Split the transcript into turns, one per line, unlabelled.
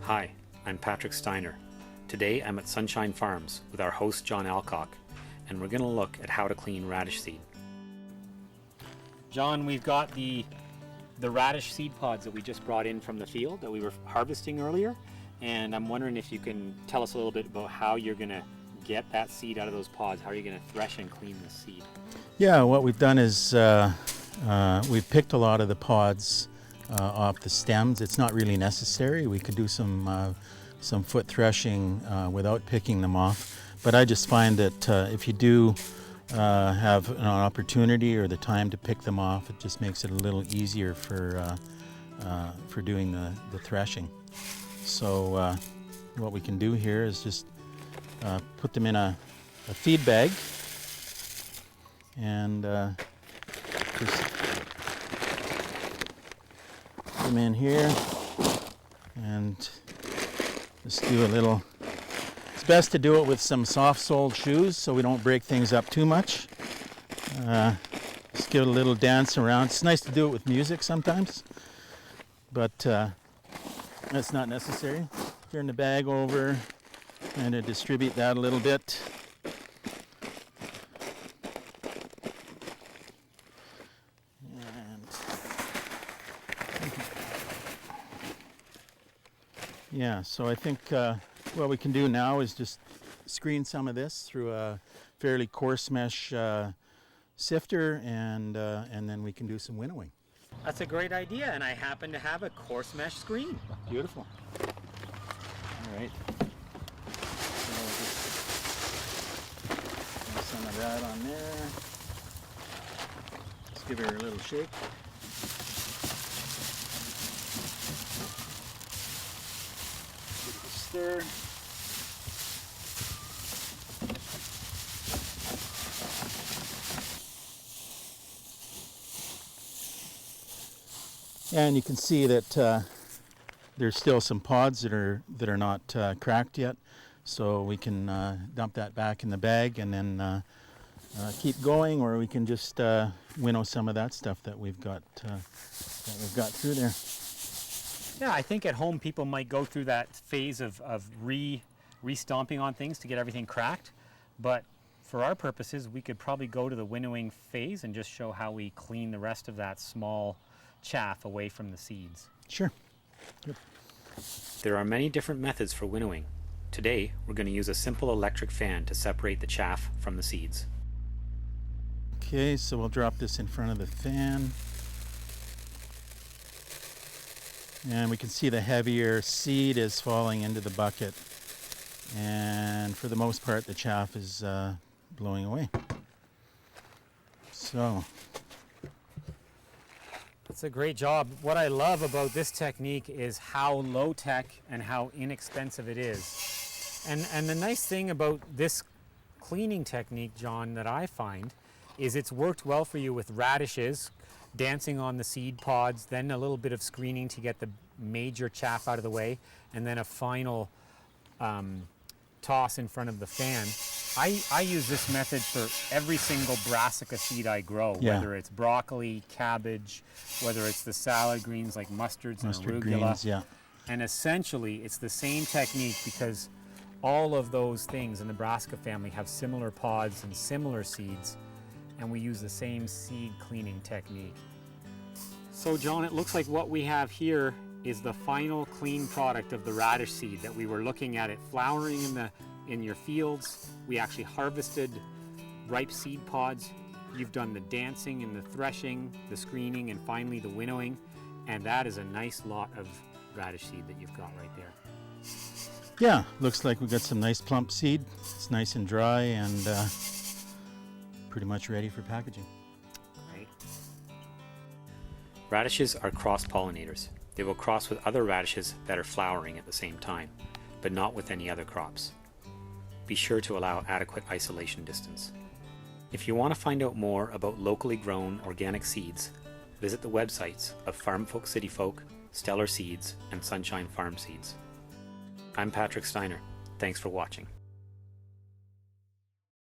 Hi, I'm Patrick Steiner. Today I'm at Sunshine Farms with our host John Alcock, and we're going to look at how to clean radish seed. John, we've got the radish seed pods that we just brought in from the field that we were harvesting earlier, and I'm wondering if you can tell us a little bit about how you're going to get that seed out of those pods. How are you going to thresh and clean the seed?
Yeah, what we've done is we've picked a lot of the pods off the stems. It's not really necessary. We could do some foot threshing without picking them off. But I just find that if you do have an opportunity or the time to pick them off, it just makes it a little easier for doing the threshing. So what we can do here is just put them in a feed bag and just put them in here and just do a little. It's best to do it with some soft-soled shoes so we don't break things up too much. Just give it a little dance around. It's nice to do it with music sometimes, but that's not necessary. Turn the bag over and distribute that a little bit. Yeah, so I think what we can do now is just screen some of this through a fairly coarse mesh sifter, and then we can do some winnowing.
That's a great idea, and I happen to have a coarse mesh screen.
Beautiful. All right. So just put some of that on there. Just give her a little shake. Stir. And you can see that there's still some pods that are not cracked yet, so we can dump that back in the bag and then keep going, or we can just winnow some of that stuff that we've got through there.
Yeah, I think at home people might go through that phase of re-stomping on things to get everything cracked, but for our purposes we could probably go to the winnowing phase and just show how we clean the rest of that small chaff away from the seeds.
Sure. Yep.
There are many different methods for winnowing. Today we're going to use a simple electric fan to separate the chaff from the seeds.
Okay, so we'll drop this in front of the fan. And we can see the heavier seed is falling into the bucket. And for the most part, the chaff is blowing away. So.
That's a great job. What I love about this technique is how low-tech and how inexpensive it is. And the nice thing about this cleaning technique, John, that I find, is it's worked well for you with radishes, dancing on the seed pods, then a little bit of screening to get the major chaff out of the way, and then a final toss in front of the fan. I use this method for every single brassica seed I grow, whether it's broccoli, cabbage, whether it's the salad greens like mustards and arugula.
Greens, yeah.
And essentially it's the same technique because all of those things in the brassica family have similar pods and similar seeds, and we use the same seed cleaning technique. So John, it looks like what we have here is the final clean product of the radish seed that we were looking at it flowering in your fields. We actually harvested ripe seed pods. You've done the dancing and the threshing, the screening, and finally the winnowing, and that is a nice lot of radish seed that you've got right there.
Yeah, looks like we've got some nice plump seed. It's nice and dry and pretty much ready for packaging.
Right. Radishes are cross-pollinators. They will cross with other radishes that are flowering at the same time, but not with any other crops. Be sure to allow adequate isolation distance. If you want to find out more about locally grown organic seeds, visit the websites of FarmFolk CityFolk, Stellar Seeds, and Sunshine Farm Seeds. I'm Patrick Steiner. Thanks for watching.